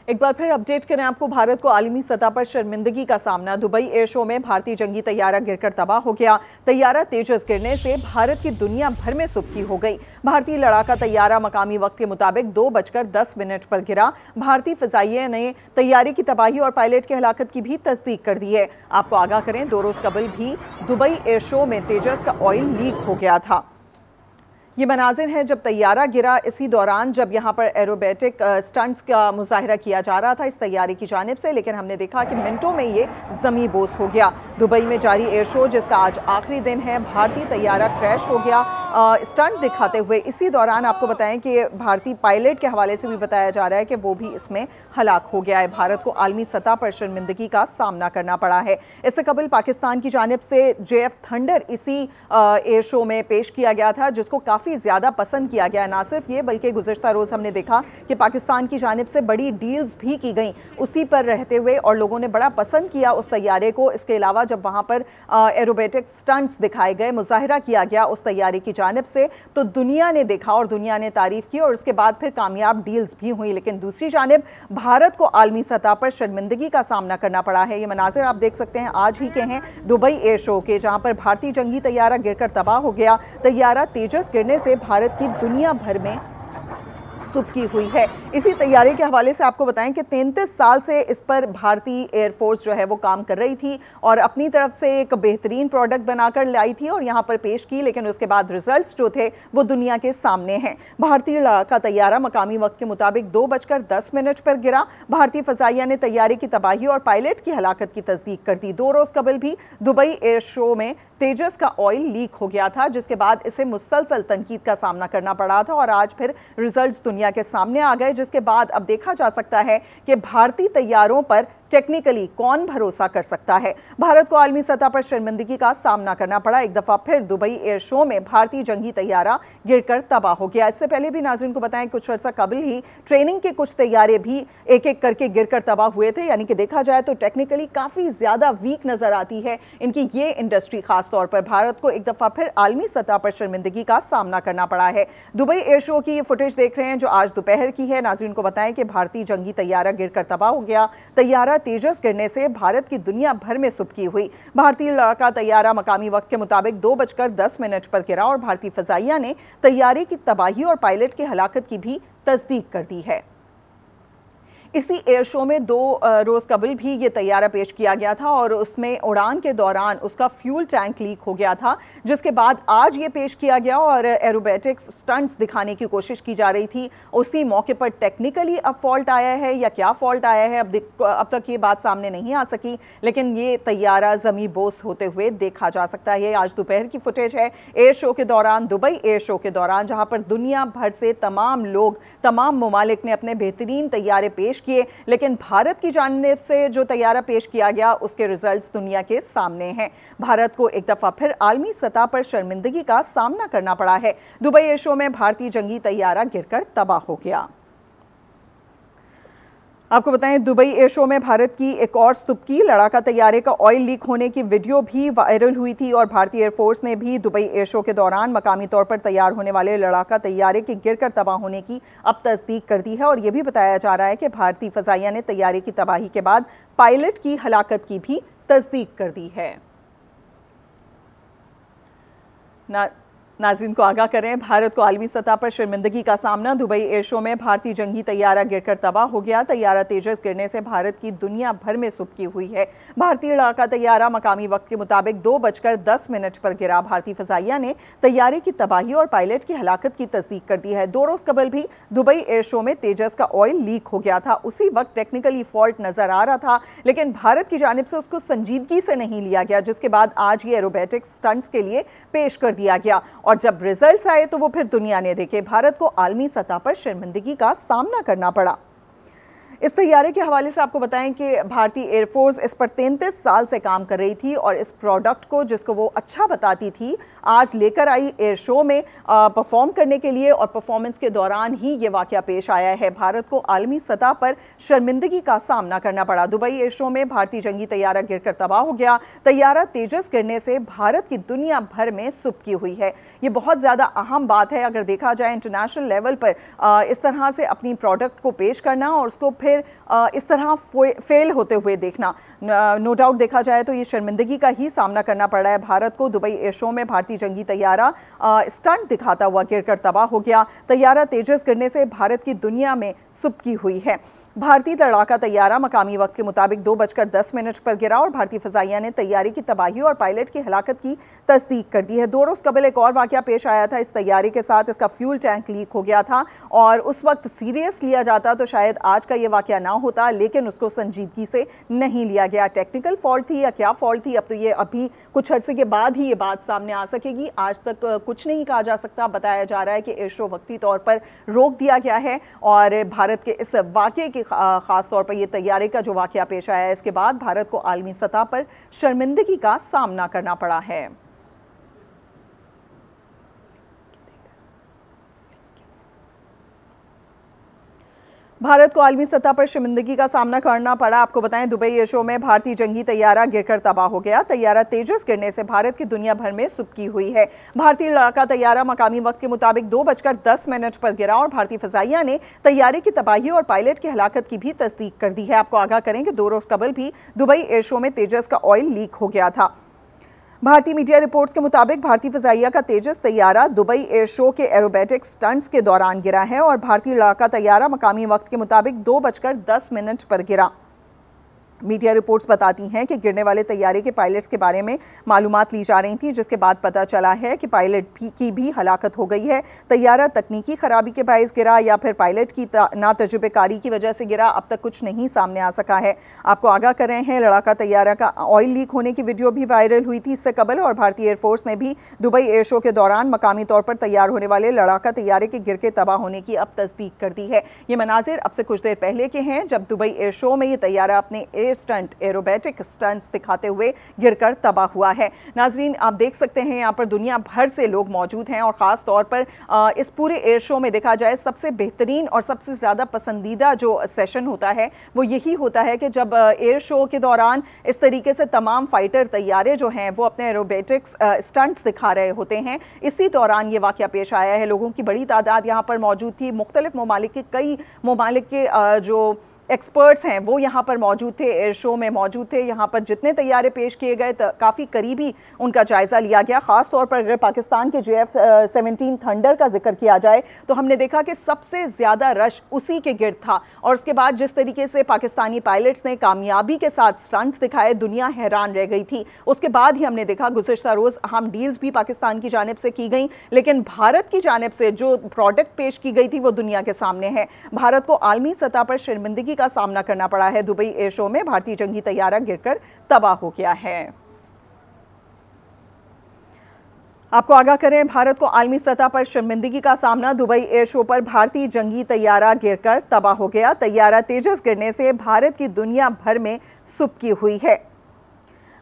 एक बार फिर अपडेट करें आपको। भारत को आलमी सतह पर शर्मिंदगी का सामना। दुबई एयर शो में भारतीय जंगी तैयारा गिरकर तबाह हो गया। तैयारा तेजस गिरने से भारत की दुनिया भर में सुबकी हो गई। भारतीय लड़ाका तैयारा मकामी वक्त के मुताबिक 2:10 पर गिरा। भारतीय फिजाइये ने तैयारे की तबाही और पायलट की हलाकत की भी तस्दीक कर दी है। आपको आगाह करें, 2 रोज कबल भी दुबई एयर शो में तेजस का ऑयल लीक हो गया था। ये मनाजिर है जब तैयारा गिरा। इसी दौरान जब यहाँ पर एरोबेटिक स्टंट्स का मुजाहिरा किया जा रहा था इस तैयारे की जानिब से, लेकिन हमने देखा कि मिनटों में ये ज़मी बोस हो गया। दुबई में जारी एयर शो जिसका आज आखिरी दिन है, भारतीय तैयारा क्रैश हो गया स्टंट दिखाते हुए। इसी दौरान आपको बताएं कि भारतीय पायलट के हवाले से भी बताया जा रहा है कि वो भी इसमें हलाक हो गया है। भारत को आलमी सतह पर शर्मिंदगी का सामना करना पड़ा है। इससे कबल पाकिस्तान की जानिब से JF थंडर इसी एयर शो में पेश किया गया था, जिसको काफ़ी ज़्यादा पसंद किया गया। ना सिर्फ ये बल्कि गुज़श्ता रोज़ हमने देखा कि पाकिस्तान की जानिब से बड़ी डील्स भी की गई उसी पर रहते हुए, और लोगों ने बड़ा पसंद किया उस तैयारे को। इसके अलावा जब वहाँ पर एरोबेटिक स्टंट्स दिखाए गए, मुजाहिरा किया गया उस तैयारे की जानिब से, तो दुनिया ने देखा और दुनिया ने तारीफ की और उसके बाद फिर कामयाब डील्स भी हुई। लेकिन दूसरी जानिब भारत को आलमी सतह पर शर्मिंदगी का सामना करना पड़ा है। ये मनाजिर आप देख सकते हैं आज ही के हैं दुबई एयर शो के, जहाँ पर भारतीय जंगी तैयारा गिरकर तबाह हो गया। तैयारा तेजस गिरने से भारत की दुनिया भर में सुबकी हुई है। इसी तैयारे के हवाले से आपको बताएं कि 33 साल से इस पर भारतीय एयरफोर्स जो है वो काम कर रही थी और अपनी तरफ से एक बेहतरीन प्रोडक्ट बनाकर लाई थी और यहाँ पर पेश की, लेकिन उसके बाद रिजल्ट्स जो थे वो दुनिया के सामने हैं। भारतीय लड़ाका तैयारा मकामी वक्त के मुताबिक 2:10 पर गिरा। भारतीय फजाइया ने तैयारे की तबाही और पायलट की हलाकत की तस्दीक कर दी। 2 रोज कबल भी दुबई एयर शो में तेजस का ऑयल लीक हो गया था, जिसके बाद इसे मुसलसल तनकीद का सामना करना पड़ा था और आज फिर रिजल्ट्स दुनिया के सामने आ गए, जिसके बाद अब देखा जा सकता है कि भारतीय तैयारों पर टेक्निकली कौन भरोसा कर सकता है। भारत को आलमी सतह पर शर्मिंदगी का सामना करना पड़ा। एक दफ़ा फिर दुबई एयर शो में भारतीय जंगी तैयारा गिरकर तबाह हो गया। इससे पहले भी नाज़रीन को बताएं, कुछ अर्सा कबल ही ट्रेनिंग के कुछ तैयारे भी एक एक करके गिरकर तबाह हुए थे। यानी कि देखा जाए तो टेक्निकली काफ़ी ज़्यादा वीक नज़र आती है इनकी ये इंडस्ट्री। खास तौर पर भारत को एक दफ़ा फिर आलमी सतह पर शर्मिंदगी का सामना करना पड़ा है। दुबई एयर शो की ये फुटेज देख रहे हैं जो आज दोपहर की है। नाज़रीन को बताएं कि भारतीय जंगी तैयारा गिरकर तबाह हो गया। तैयारा तेजस गिरने से भारत की दुनिया भर में सुबकी हुई। भारतीय लड़ाका तैयारा मकामी वक्त के मुताबिक 2:10 पर गिरा और भारतीय फजाइया ने तैयारे की तबाही और पायलट की हलाकत की भी तस्दीक कर दी है। इसी एयर शो में 2 रोज़ कबल भी ये तैयारा पेश किया गया था और उसमें उड़ान के दौरान उसका फ्यूल टैंक लीक हो गया था, जिसके बाद आज ये पेश किया गया और एरोबेटिक्स स्टंट्स दिखाने की कोशिश की जा रही थी। उसी मौके पर टेक्निकली अब फॉल्ट आया है या क्या फॉल्ट आया है अब तक ये बात सामने नहीं आ सकी, लेकिन ये तैयारा ज़मी बोस होते हुए देखा जा सकता है। आज दोपहर की फुटेज है एयर शो के दौरान, दुबई एयर शो के दौरान, जहाँ पर दुनिया भर से तमाम लोग, तमाम ममालिक ने अपने बेहतरीन तैयारे पेश किए, लेकिन भारत की जानिब से जो तैयारा पेश किया गया उसके रिजल्ट्स दुनिया के सामने हैं। भारत को एक दफा फिर आलमी सतह पर शर्मिंदगी का सामना करना पड़ा है। दुबई एयर शो में भारतीय जंगी तैयारा गिरकर तबाह हो गया। आपको बताएं, दुबई एयर शो में भारत की एक और सुबकी, लड़ाका तैयारे का ऑयल लीक होने की वीडियो भी वायरल हुई थी और भारतीय एयरफोर्स ने भी दुबई एयर शो के दौरान मकामी तौर पर तैयार होने वाले लड़ाका तैयारे के गिरकर तबाह होने की अब तस्दीक कर दी है। और यह भी बताया जा रहा है कि भारतीय फजाइया ने तैयारे की तबाही के बाद पायलट की हलाकत की भी तस्दीक कर दी है। नाज़रीन को आगाह करें, भारत को आलमी सतह पर शर्मिंदगी का सामना। दुबई एयर शो में भारतीय जंगी तैयारा गिरकर तबाह हो गया। तैयारा तेजस गिरने से भारत की दुनिया भर में सुबकी हुई है। भारतीय लड़ाका तैयारा मकामी वक्त के मुताबिक 2:10 पर गिरा। भारतीय फजाइया ने तैयारे की तबाही और पायलट की हलाकत की तस्दीक कर दी है। 2 रोज कबल भी दुबई एयर शो में तेजस का ऑयल लीक हो गया था। उसी वक्त टेक्निकली फॉल्ट नजर आ रहा था, लेकिन भारत की जानिब से उसको संजीदगी से नहीं लिया गया, जिसके बाद आज ये एरोबेटिक स्टंट्स के लिए पेश कर दिया गया और जब रिजल्ट्स आए तो वो फिर दुनिया ने देखे। भारत को आलमी सतह पर शर्मिंदगी का सामना करना पड़ा। इस तैयारे के हवाले से आपको बताएं कि भारतीय एयरफोर्स इस पर 33 साल से काम कर रही थी और इस प्रोडक्ट को, जिसको वो अच्छा बताती थी, आज लेकर आई एयर शो में परफॉर्म करने के लिए और परफॉर्मेंस के दौरान ही ये वाक़या पेश आया है। भारत को आलमी सतह पर शर्मिंदगी का सामना करना पड़ा। दुबई एयर शो में भारतीय जंगी तैयारा गिरकर तबाह हो गया। तैयारा तेजस गिरने से भारत की दुनिया भर में सुबकी हुई है। ये बहुत ज़्यादा अहम बात है अगर देखा जाए इंटरनेशनल लेवल पर इस तरह से अपनी प्रोडक्ट को पेश करना और उसको फिर इस तरह फेल होते हुए देखना, नो डाउट देखा जाए तो ये शर्मिंदगी का ही सामना करना पड़ रहा है भारत को। दुबई एयर शो में भारतीय जंगी तैयारा स्टंट दिखाता हुआ गिरकर तबाह हो गया। तैयारा तेजस गिरने से भारत की दुनिया में सुबकी हुई है। भारतीय लड़ाका तैयारा मकामी वक्त के मुताबिक 2:10 पर गिरा और भारतीय फिजाइया ने तैयारी की तबाही और पायलट की हलाकत की तस्दीक कर दी है। 2 रोज कबल एक और वाकया पेश आया था इस तैयारी के साथ। इसका फ्यूल टैंक लीक हो गया था और उस वक्त सीरियस लिया जाता तो शायद आज का ये वाकया ना होता, लेकिन उसको संजीदगी से नहीं लिया गया। टेक्निकल फॉल्ट थी या क्या फॉल्ट थी, अब तो ये अभी कुछ अर्से के बाद ही ये बात सामने आ सकेगी। आज तक कुछ नहीं कहा जा सकता। बताया जा रहा है कि एयर शो वक्ती तौर पर रोक दिया गया है और भारत के इस वाकये के खास तौर पर यह तैयारी का जो वाकया पेश आया है, इसके बाद भारत को आलमी सतह पर शर्मिंदगी का सामना करना पड़ा है। भारत को आलमी सतह पर शर्मिंदगी का सामना करना पड़ा। आपको बताएं, दुबई एयर शो में भारतीय जंगी तैयारा गिरकर तबाह हो गया। तैयारा तेजस गिरने से भारत की दुनिया भर में सुबकी हुई है। भारतीय लड़ाका तैयारा मकामी वक्त के मुताबिक 2:10 पर गिरा और भारतीय फिजाइया ने तैयारी की तबाही और पायलट की हलाकत की भी तस्दीक कर दी है। आपको आगाह करें कि 2 रोज कबल भी दुबई एयर शो में तेजस का ऑयल लीक हो गया था। भारतीय मीडिया रिपोर्ट्स के मुताबिक भारतीय फिजाइया का तेजस तैयारा दुबई एयर शो के एरोबेटिक स्टंट्स के दौरान गिरा है और भारतीय लड़ाका तैयारा मकामी वक्त के मुताबिक 2:10 पर गिरा। मीडिया रिपोर्ट्स बताती हैं कि गिरने वाले तैयारे के पायलट्स के बारे में मालूमात ली जा रही थी, जिसके बाद पता चला है कि पायलट की भी हलाकत हो गई है। तैयारा तकनीकी खराबी के बायस गिरा या फिर पायलट की नातजुर्बेकारी की वजह से गिरा, अब तक कुछ नहीं सामने आ सका है। आपको आगाह कर रहे हैं, लड़ाका तैयारा का ऑयल लीक होने की वीडियो भी वायरल हुई थी इससे कबल और भारतीय एयरफोर्स ने भी दुबई एयर शो के दौरान मकामी तौर पर तैयार होने वाले लड़ाका तैयारे के गिर के तबाह होने की अब तस्दीक कर दी है। ये मनाजिर अब से कुछ देर पहले के हैं, जब दुबई एयर शो में ये तैयारा अपने स्टंट एरोबेटिक स्टंट्स दिखाते हुए गिरकर तबाह हुआ है। नाजरीन, आप देख सकते हैं यहाँ पर दुनिया भर से लोग मौजूद हैं और ख़ास तौर पर इस पूरे एयर शो में देखा जाए सबसे बेहतरीन और सबसे ज़्यादा पसंदीदा जो सेशन होता है वो यही होता है कि जब एयर शो के दौरान इस तरीके से तमाम फाइटर तैयारे जो हैं वो अपने एरोबेटिक्स स्टंट्स दिखा रहे होते हैं। इसी दौरान ये वाक़या पेश आया है। लोगों की बड़ी तादाद यहाँ पर मौजूद थी। मुख्तलिफ ममालिक के कई ममालिक के जो एक्सपर्ट्स हैं वो यहाँ पर मौजूद थे, एयर शो में मौजूद थे। यहाँ पर जितने तैयारे पेश किए गए काफ़ी करीबी उनका जायज़ा लिया गया। ख़ास तौर पर अगर पाकिस्तान के JF-17 थंडर का जिक्र किया जाए तो हमने देखा कि सबसे ज़्यादा रश उसी के गिर्द था और उसके बाद जिस तरीके से पाकिस्तानी पायलट्स ने कामयाबी के साथ स्टंट्स दिखाए, दुनिया हैरान रह गई थी। उसके बाद ही हमने देखा गुज़िश्ता रोज़ अहम डील्स भी पाकिस्तान की जानिब से की गई, लेकिन भारत की जानिब से जो प्रोडक्ट पेश की गई थी वो दुनिया के सामने है। भारत को आलमी सतह पर शर्मिंदगी का सामना करना पड़ा है। दुबई एयर शो में भारतीय जंगी तैयारा गिरकर तबाह हो गया है। आपको आगाह करें, भारत को आलमी सतह पर शर्मिंदगी का सामना। दुबई एयर शो पर भारतीय जंगी तैयारा गिरकर तबाह हो गया। तैयारा तेजस गिरने से भारत की दुनिया भर में सुबकी हुई है।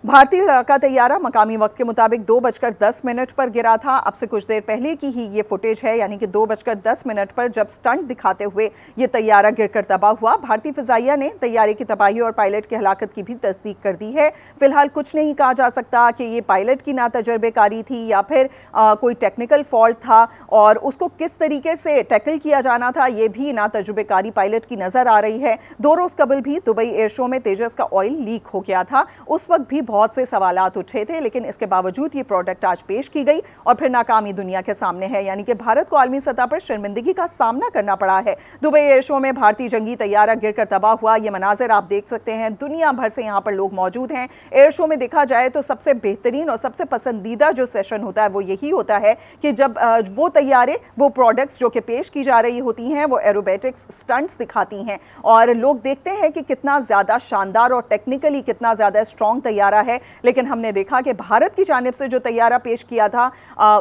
भारतीय लड़ाका तैयारा मकामी वक्त के मुताबिक 2:10 पर गिरा था। अब से कुछ देर पहले की ही ये फुटेज है, यानी कि 2:10 पर जब स्टंट दिखाते हुए ये तैयारा गिरकर तबाह हुआ। भारतीय फिजाइया ने तैयारे की तबाही और पायलट की हलाकत की भी तस्दीक कर दी है। फिलहाल कुछ नहीं कहा जा सकता कि ये पायलट की नातजुर्बेकारी थी या फिर कोई टेक्निकल फॉल्ट था और उसको किस तरीके से टैकल किया जाना था, ये भी नातजुर्बेकारी पायलट की नजर आ रही है। 2 रोज कबल भी दुबई एयर शो में तेजस का ऑयल लीक हो गया था। उस वक्त भी बहुत से सवालात उठे थे, लेकिन इसके बावजूद ये प्रोडक्ट आज पेश की गई और फिर नाकामी दुनिया के सामने है। यानी कि भारत को आलमी सतह पर शर्मिंदगी का सामना करना पड़ा है। दुबई एयर शो में भारतीय जंगी तैयारा गिरकर तबाह हुआ। ये मनाजिर आप देख सकते हैं, दुनिया भर से यहाँ पर लोग मौजूद हैं। एयर शो में देखा जाए तो सबसे बेहतरीन और सबसे पसंदीदा जो सेशन होता है वो यही होता है कि जब वो तैयारे, वो प्रोडक्ट्स जो कि पेश की जा रही होती हैं, वो एरोबेटिक्स स्टंट्स दिखाती हैं और लोग देखते हैं कि कितना ज़्यादा शानदार और टेक्निकली कितना ज़्यादा स्ट्रॉन्ग तैयारा है। लेकिन हमने देखा कि भारत की जानिब से जो तैयारा पेश किया था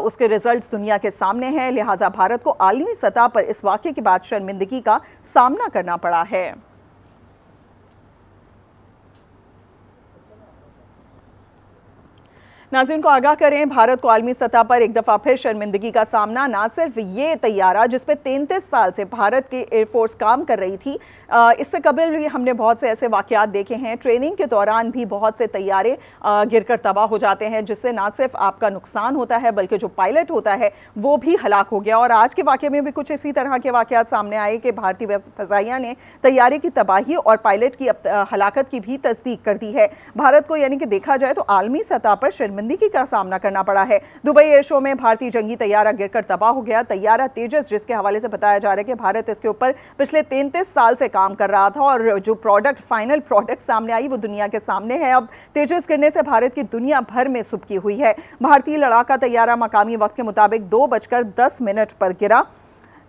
उसके रिजल्ट्स दुनिया के सामने हैं। लिहाजा भारत को आलमी सतह पर इस वाक़े के बाद शर्मिंदगी का सामना करना पड़ा है। नाज़रीन को आगाह करें, भारत को आलमी सतह पर एक दफ़ा फिर शर्मिंदगी का सामना। ना सिर्फ ये तैयारा जिस पे 33 साल से भारत की एयरफोर्स काम कर रही थी, इससे कबल भी हमने बहुत से ऐसे वाक़यात देखे हैं। ट्रेनिंग के दौरान भी बहुत से तैयारे गिरकर तबाह हो जाते हैं, जिससे ना सिर्फ आपका नुकसान होता है बल्कि जो पायलट होता है वो भी हलाक हो गया। और आज के वाक़े में भी कुछ इसी तरह के वाक़यात सामने आए कि भारतीय फ़ज़ाइया ने तैयारे की तबाही और पायलट की हलाकत की भी तस्दीक कर दी है। भारत को यानी कि देखा जाए तो आलमी सतह पर शर्मिंदगी का सामना करना पड़ा है। दुबई एयर शो में भारतीय जंगी तैयारा गिरकर तबाह हो गया। तैयारा तेजस, जिसके हवाले से बताया जा रहा है कि भारत इसके ऊपर पिछले 33 साल से काम कर रहा था और जो फाइनल प्रोडक्ट सामने आई वो दुनिया के सामने है। अब तेजस गिरने से भारत की दुनिया भर में सुबकी हुई है। भारतीय लड़ाका तैयारा मकामी वक्त के मुताबिक 2:10 पर गिरा।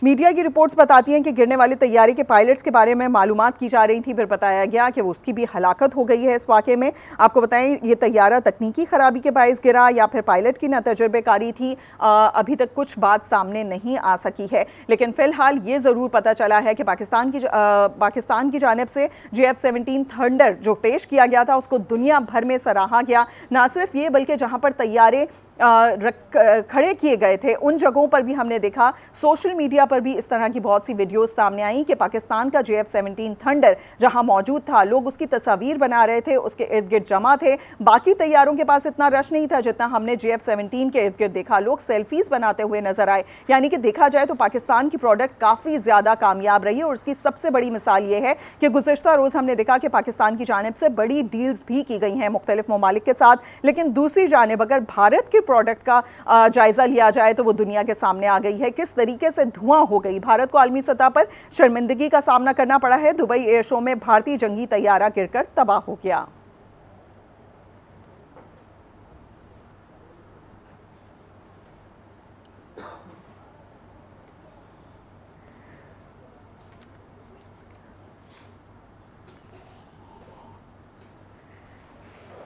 मीडिया की रिपोर्ट्स बताती हैं कि गिरने वाले तैयारे के पायलट्स के बारे में मालूमात की जा रही थी, फिर बताया गया कि उसकी भी हलाकत हो गई है। इस वाक़े में आपको बताएं, ये तैयारा तकनीकी खराबी के बायस गिरा या फिर पायलट की नातजुर्बेकारी थी, अभी तक कुछ बात सामने नहीं आ सकी है। लेकिन फ़िलहाल ये ज़रूर पता चला है कि पाकिस्तान की जानिब से JF-17 थंडर जो पेश किया गया था उसको दुनिया भर में सराहा गया। ना सिर्फ ये बल्कि जहाँ पर तैयारे खड़े किए गए थे उन जगहों पर भी हमने देखा, सोशल मीडिया पर भी इस तरह की बहुत सी वीडियोस सामने आई कि पाकिस्तान का JF-17 थंडर जहां मौजूद था, लोग उसकी तस्वीर बना रहे थे, उसके इर्द गिर्द जमा थे। बाकी तैयारों के पास इतना रश नहीं था जितना हमने JF-17 के इर्द गिर्द देखा। लोग सेल्फीज बनाते हुए नजर आए। यानी कि देखा जाए तो पाकिस्तान की प्रोडक्ट काफ़ी ज़्यादा कामयाब रही है। और उसकी सबसे बड़ी मिसाल ये है कि गुज़िश्ता रोज़ हमने देखा कि पाकिस्तान की जानिब से बड़ी डील्स भी की गई हैं मुख्तलिफ ममालिक के साथ। लेकिन दूसरी जानिब अगर भारत के प्रोडक्ट का जायजा लिया जाए तो वो दुनिया के सामने आ गई है। किस तरीके से धुआं हो गई। भारत को आलमी सतह पर शर्मिंदगी का सामना करना पड़ा है। दुबई एयर शो में भारतीय जंगी तैयारा गिरकर तबाह हो गया।